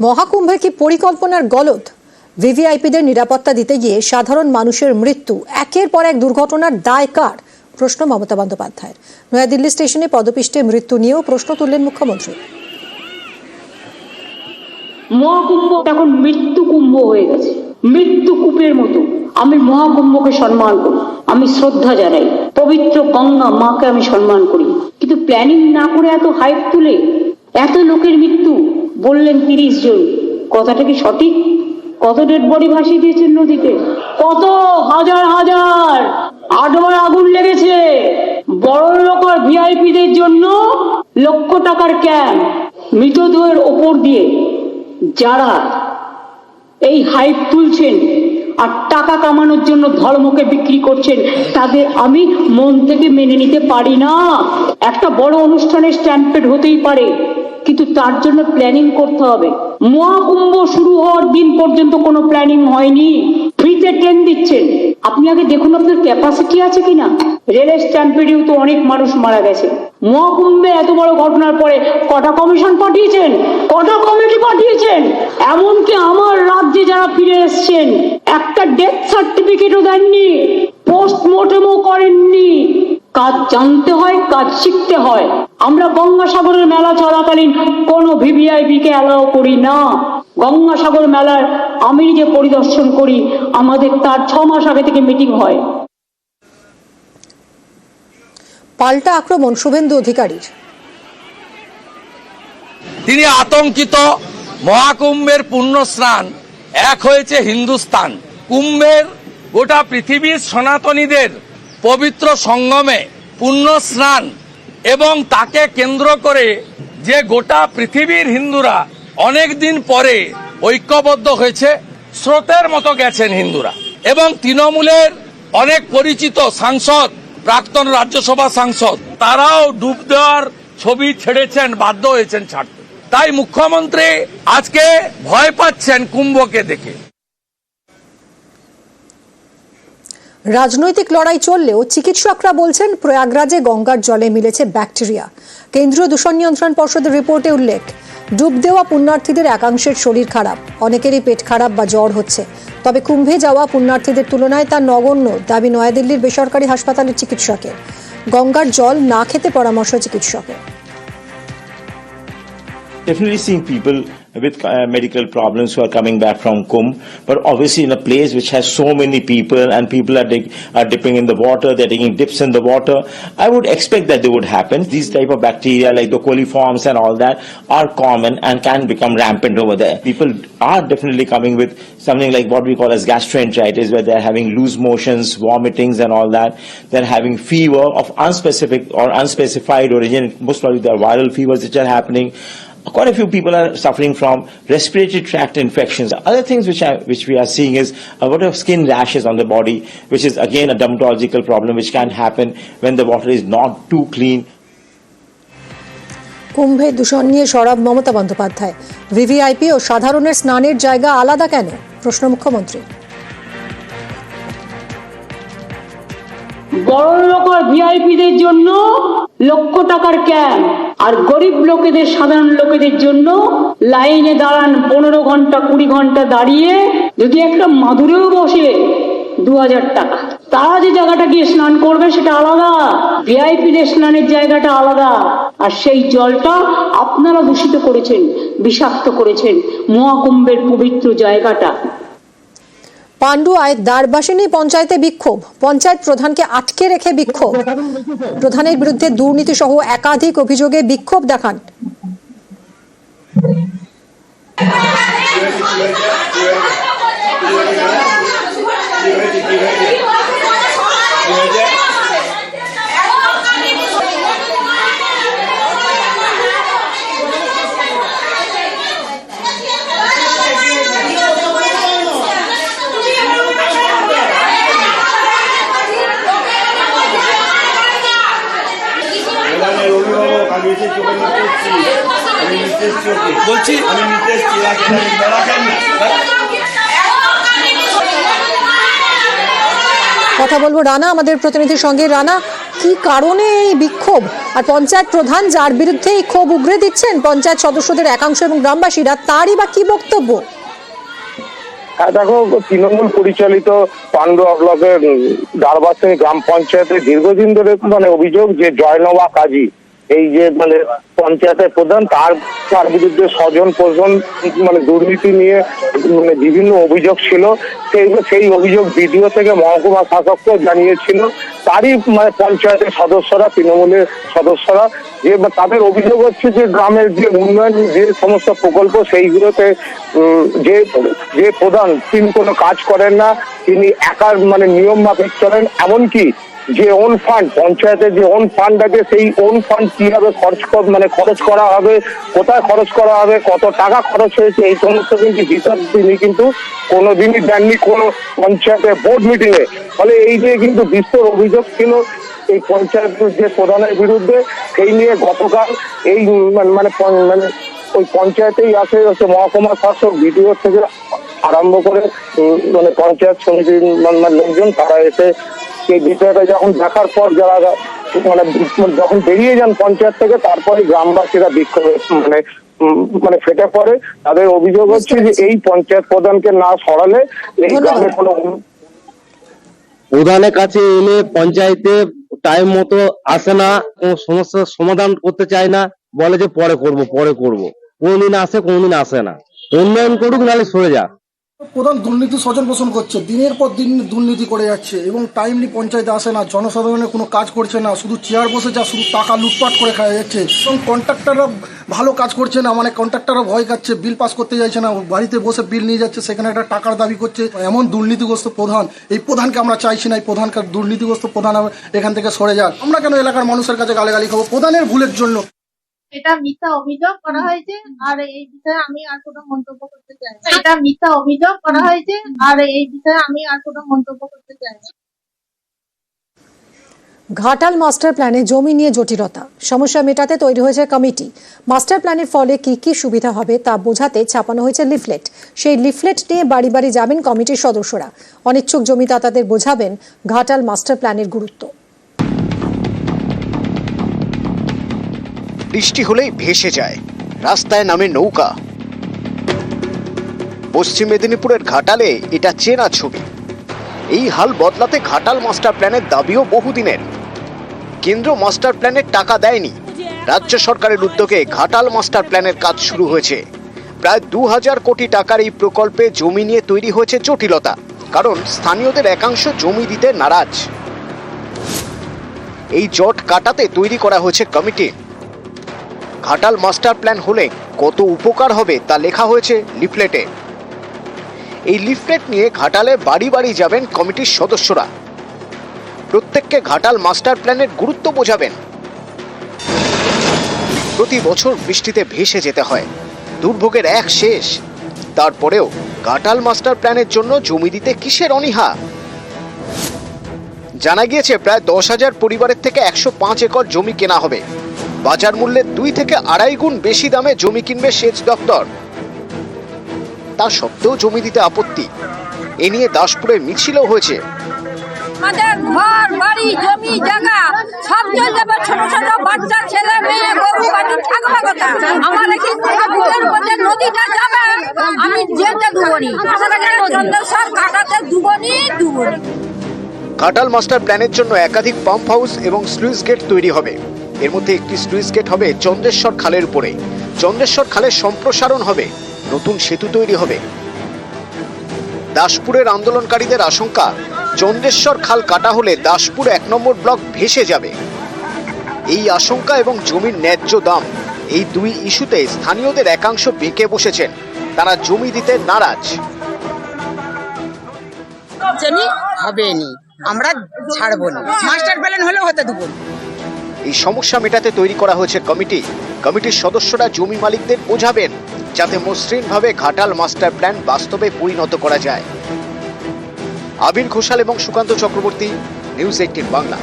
মহাকুম্ভে কি পরিকল্পনার গলদ? ভিভিআইপিদের নিরাপত্তা দিতে গিয়ে সাধারণ মানুষের মৃত্যু, একের পর এক দুর্ঘটনার দায় কার? প্রশ্ন মমতা বন্দ্যোপাধ্যায়ের। নয়াদিল্লি স্টেশনে পদপিষ্টে মৃত্যু নিয়েও প্রশ্ন তুললেন মুখ্যমন্ত্রী। মহাকুম্ভ এখন মৃত্যু কুম্ভ হয়ে গেছে, মৃত্যু কূপের মতো। আমি মহাকুম্ভকে সম্মান করি, আমি শ্রদ্ধা জানাই, পবিত্র গঙ্গা মাকে আমি সম্মান করি, কিন্তু প্ল্যানিং না করে এত হাইপ তুলে এত লোকের মৃত্যু বললেন 30 জন, কথাটা কি সঠিক? কত ডেড বডি ভাসিয়ে দিয়েছেন নদীতে, কত হাজার হাজার 8 বার আগুন লেগেছে। বড় লোক আর ভিআইপিদের জন্য লক্ষ টাকার ক্যাম্প, মৃতদেহের ওপর দিয়ে যারা এই হাইপ তুলছেন আর টাকা কামানোর জন্য ধর্মকে বিক্রি করছেন, তাদের আমি মন থেকে মেনে নিতে পারি না। একটা বড় অনুষ্ঠানের স্ট্যাম্পেড হতেই পারে, কিন্তু তার জন্য প্ল্যানিং করতে হবে। মহাকুম্ভ শুরু হওয়ার দিন পর্যন্ত কোনো প্ল্যানিং হয়নি, ফ্রিতে ট্রেন দিচ্ছেন। আপনি আগে দেখুন আপনার ক্যাপাসিটি আছে কিনা। রেলের স্ট্যাম্পেডেও তো অনেক মানুষ মারা গেছে। মহাকুম্ভে এত বড় ঘটনার পরে কটা কমিশন পাঠিয়েছেন, কটা কমিটি পাঠিয়েছেন? এমনকি আমার রাজ্যে যারা ফিরে এসছেন একটা ডেথ সার্টিফিকেটও দেননি, পোস্টমর্টেমও করেননি। কাজ জানতে হয়, কাজ শিখতে হয়। আমরা গঙ্গাসাগরের মেলা চলাকালীন কোনো ভিভিআইপি কে অ্যালাউ করি না। গঙ্গাসাগর মেলার আমি যে পরিদর্শন করি, আমাদের তার 6 মাস আগে থেকে মিটিং হয়। পাল্টা আক্রমণ শুভেন্দু অধিকারীর। তিনি আতঙ্কিত। মহাকুম্ভের পুণ্য স্নান এক হয়েছে হিন্দুস্তান। কুম্ভের গোটা পৃথিবীর সনাতনীদের পবিত্র সঙ্গমে পুণ্য স্নান, এবং তাকে কেন্দ্র করে যে গোটা পৃথিবীর হিন্দুরা অনেক দিন পরে ঐক্যবদ্ধ হয়েছে, স্রোতের মতো গেছেন হিন্দুরা। এবং তৃণমূলের অনেক পরিচিত সাংসদ, প্রাক্তন রাজ্যসভা সাংসদ, তারাও ডুব দেওয়ার ছবি ছেড়েছেন, বাধ্য হয়েছেন ছাড়তে। তাই মুখ্যমন্ত্রী আজকে ভয় পাচ্ছেন কুম্ভকে দেখে। রাজনৈতিক লড়াই চললেও চিকিৎসকরা বলছেন প্রয়াগরাজে গঙ্গার জলে মিলেছে ব্যাকটেরিয়া। কেন্দ্রীয় দূষণ নিয়ন্ত্রণ পর্ষদের রিপোর্টে উল্লেখ, ডুব দেওয়া পুণ্যার্থীদের একাংশের শরীর খারাপ, অনেকেরই পেট খারাপ বা জ্বর হচ্ছে। তবে কুম্ভে যাওয়া পুণ্যার্থীদের তুলনায় তা নগণ্য, দাবি নয়াদিল্লির বেসরকারি হাসপাতালের চিকিৎসকের। গঙ্গার জল না খেতে পরামর্শ চিকিৎসকের। Definitely seeing people with medical problems who are coming back from Kumbh, but obviously in a place which has so many people and people are dipping in the water, they're taking dips in the water, I would expect that they would happen. These type of bacteria like the coliforms and all that are common and can become rampant over there. People are definitely coming with something like what we call as gastroenteritis, where they're having loose motions, vomitings and all that. They're having fever of unspecific or unspecified origin. Most probably there are viral fevers which are happening. Quite a few people are suffering from respiratory tract infections. Other things which we are seeing is a lot of skin rashes on the body, which is again a dermatological problem which can happen when the water is not too clean. কুম্ভে দূষণ নিয়ে সরব Mamata Bandyopadhyay. VVIP ও সাধারণের স্নানের জায়গা আলাদা কেন? প্রশ্ন মুখ্যমন্ত্রী। বড় লোক আর ভিআইপিদের জন্য লক্ষ টাকার ক্যাম্প, আর গরিব লোকেদের, সাধারণ লোকেদের জন্য লাইনে দাঁড়ান 15 ঘন্টা 20 ঘন্টা দাঁড়িয়ে, যদি একটা মাদুরেও বসে 2000 টাকা। তারা যে জায়গাটা গিয়ে স্নান করবে সেটা আলাদা, ভিআইপিদের স্নানের জায়গাটা আলাদা। আর সেই জলটা আপনারা দূষিত করেছেন, বিষাক্ত করেছেন মহাকুম্ভের পবিত্র জায়গাটা। পান্ডুয়ায় দ্বারবাসিনী পঞ্চায়েতে বিক্ষোভ, পঞ্চায়েত প্রধানকে আটকে রেখে বিক্ষোভ। প্রধানের বিরুদ্ধে দুর্নীতি সহ একাধিক অভিযোগে বিক্ষোভ দেখান। বলছি কথা বলবো রানা, আমাদের প্রতিনিধির সঙ্গে। রানা, কি কারণে এই বিক্ষোভ, আর পঞ্চায়েত প্রধান যার বিরুদ্ধে এই ক্ষোভ উগরে দিচ্ছেন পঞ্চায়েত সদস্যদের একাংশ এবং গ্রামবাসীরা, তারই বা কি বক্তব্য? দেখো, তৃণমূল পরিচালিত পান্ডুয়া ব্লকের ডারবাসিনী গ্রাম পঞ্চায়েতের দীর্ঘদিন ধরে অভিযোগ যে জয়নবা কাজী, এই যে পঞ্চায়েতের প্রধান, তার বিরুদ্ধে স্বজন পোষণ দুর্নীতি নিয়ে বিভিন্ন অভিযোগ ছিল। সেই অভিযোগ বিডিও থেকে মহকুমা শাসককে জানিয়েছিল। তারই পঞ্চায়েতের সদস্যরা, তৃণমূলের সদস্যরা, যে তাদের অভিযোগ হচ্ছে যে গ্রামের যে উন্নয়ন যে সমস্ত প্রকল্প সেইগুলোতে যে প্রধান তিনি কোনো কাজ করেন না, তিনি একার নিয়ম মাফিক চলেন। এমনকি যে ওন ফান্ড, পঞ্চায়েতের যে ওন ফান্ড আছে, সেই ওন ফান্ড কিভাবে খরচ করা হবে, কোথায় খরচ করা হবে, কত টাকা খরচ হয়েছে, এই সমস্ত কিন্তু হিসাব তিনি কিন্তু কোনোদিনই দেননি কোনো পঞ্চায়েতের বোর্ড মিটিং এ। ফলে এই যে কিন্তু বিস্তর অভিযোগ ছিল এই পঞ্চায়েতের যে প্রধানের বিরুদ্ধে, সেই নিয়ে গতকাল এই ওই পঞ্চায়েতেই আছে মহকুমা শাসক, বিডিও থেকে আরম্ভ করে পঞ্চায়েত সমিতির লোকজন, তারা এসে এই বিষয়টা যখন দেখার পর যারা যখন বেরিয়ে যান পঞ্চায়েত থেকে, তারপরে গ্রামবাসীরা বিক্ষোভে ফেটে পড়ে। তাদের অভিযোগ হচ্ছে যে এই পঞ্চায়েত প্রধানকে না সরালে এই গ্রামে কোনো প্রধানের কাছে এলে পঞ্চায়েতে টাইম মতো আসে না, কোনো সমস্যার সমাধান করতে চায় না, বলে যে পরে করব। কোনদিন আসে, কোনদিন আসে না। উন্নয়ন করুক, নাহলে সরে যাক। প্রধান দুর্নীতি স্বজন পোষণ করছে, দিনের পর দিন দুর্নীতি করে যাচ্ছে এবং টাইমলি পঞ্চায়েতে আসে না, জনসাধারণের কোনো কাজ করছে না, শুধু চেয়ার বসে যা শুধু টাকা লুটপাট করে খাওয়া যাচ্ছে। এবং কন্ট্রাক্টররা ভালো কাজ করছে না, কন্ট্রাক্টররা ভয় খাচ্ছে, বিল পাস করতে যাচ্ছে না, বাড়িতে বসে বিল নিয়ে যাচ্ছে, সেখানে একটা টাকার দাবি করছে। এমন দুর্নীতিগ্রস্ত প্রধান, এই প্রধানকে আমরা চাইছি না, এই প্রধানকে দুর্নীতিগ্রস্ত প্রধান এখান থেকে সরে যাক। আমরা কেন এলাকার মানুষের কাছে গালাগালি খাবো প্রধানের ভুলের জন্য? এটা মিথ্যা অভিযোগ করা হয়েছে, আর এই বিষয়ে আমি আর কোনো মন্তব্য করতে চাই না। এটা মিথ্যা অভিযোগ করা হয়েছে, আর এই বিষয়ে আমি আর কোনো মন্তব্য করতে চাই না। ঘাটাল মাস্টার প্ল্যানে জমি নিয়ে জটিলতা, সমস্যা মেটাতে তৈরি হয়েছে কমিটি। মাস্টার প্ল্যানের ফলে কি কি সুবিধা হবে তা বোঝাতে ছাপানো হয়েছে লিফলেট। সেই লিফলেট নিয়ে বাড়ি বাড়ি যাবেন কমিটির সদস্যরা, অনিচ্ছুক জমিদাতাদের বোঝাবেন ঘাটাল মাস্টার প্ল্যানের গুরুত্ব। বৃষ্টি হলেই ভেসে যায়, রাস্তায় নামে নৌকা। পশ্চিম মেদিনীপুরের ঘাটালে এটা চেনা ছবি। এই হাল বদলাতে ঘাটাল মাস্টার প্ল্যানের দাবিও বহুদিনের। কেন্দ্র মাস্টার প্ল্যানের টাকা দেয়নি, রাজ্য সরকারের উদ্যোগে ঘাটাল মাস্টার প্ল্যানের কাজ শুরু হয়েছে। প্রায় 2000 কোটি টাকার এই প্রকল্পে জমি নিয়ে তৈরি হয়েছে জটিলতা, কারণ স্থানীয়দের একাংশ জমি দিতে নারাজ। এই জট কাটাতে তৈরি করা হয়েছে কমিটি। ঘাটাল মাস্টার প্ল্যান হলে কত উপকার হবে তা লেখা হয়েছে লিফলেটে। এই লিফলেট নিয়ে ঘাটালে বাড়ি বাড়ি যাবেন কমিটির সদস্যরা, প্রত্যেককে ঘাটাল মাস্টার প্ল্যানের গুরুত্ব বোঝাবেন। প্রতি বছর বৃষ্টিতে ভেসে যেতে হয়, দুর্ভোগের এক শেষ। তারপরেও ঘাটাল মাস্টার প্ল্যানের জন্য জমি দিতে কিসের অনীহা? জানা গিয়েছে প্রায় 10,000 পরিবারের থেকে 105 একর জমি কেনা হবে। বাজার মূল্যের 2 থেকে 2.5 গুণ বেশি দামে জমি কিনবে সেচ দপ্তর। তা সত্ত্বেও জমি দিতে আপত্তি, এ নিয়ে দাসপুরে মিছিলও হয়েছে। আমাদের ঘর বাড়ি জমি জায়গা সব চলে যাবে, ছোট ছোট বাচ্চা ছেলে মেয়ে গরু বাড়ি থাকবে কথা। আমার বুকের মধ্যে নদীটা যাবে, আমি যেতে দুবনি, চন্দ্রেশ্বর ঘাটাতে দুবনি। ঘাটাল মাস্টার প্ল্যানের জন্য একাধিক পাম্প হাউস এবং স্লুইস গেট তৈরি হবে। এর মধ্যে একটি স্লুইস গেট হবে চন্দ্রেশ্বর খালের উপরে। চন্দ্রেশ্বর খালের সম্প্রসারণ হবে, নতুন সেতু তৈরি হবে। দাসপুরের আন্দোলনকারীদের আশঙ্কা, চন্দ্রেশ্বর খাল কাটা হলে দাসপুর 1 নম্বর ব্লক ভেসে যাবে। এই আশঙ্কা এবং জমির ন্যায্য দাম, এই দুই ইস্যুতে স্থানীয়দের একাংশ বেঁকে বসেছেন, তারা জমি দিতে নারাজ। আমরা ছাড়বো না, মাস্টার প্ল্যান হলেও হতে দেব। এই সমস্যা মেটাতে তৈরি করা হয়েছে কমিটি। কমিটির সদস্যরা জমি মালিকদের বোঝাবেন, যাতে মসৃণভাবে ঘাটাল মাস্টার প্ল্যান বাস্তবে পরিণত করা যায়। আবির ঘোষাল এবং সুকান্ত চক্রবর্তী, নিউজ 18 বাংলা।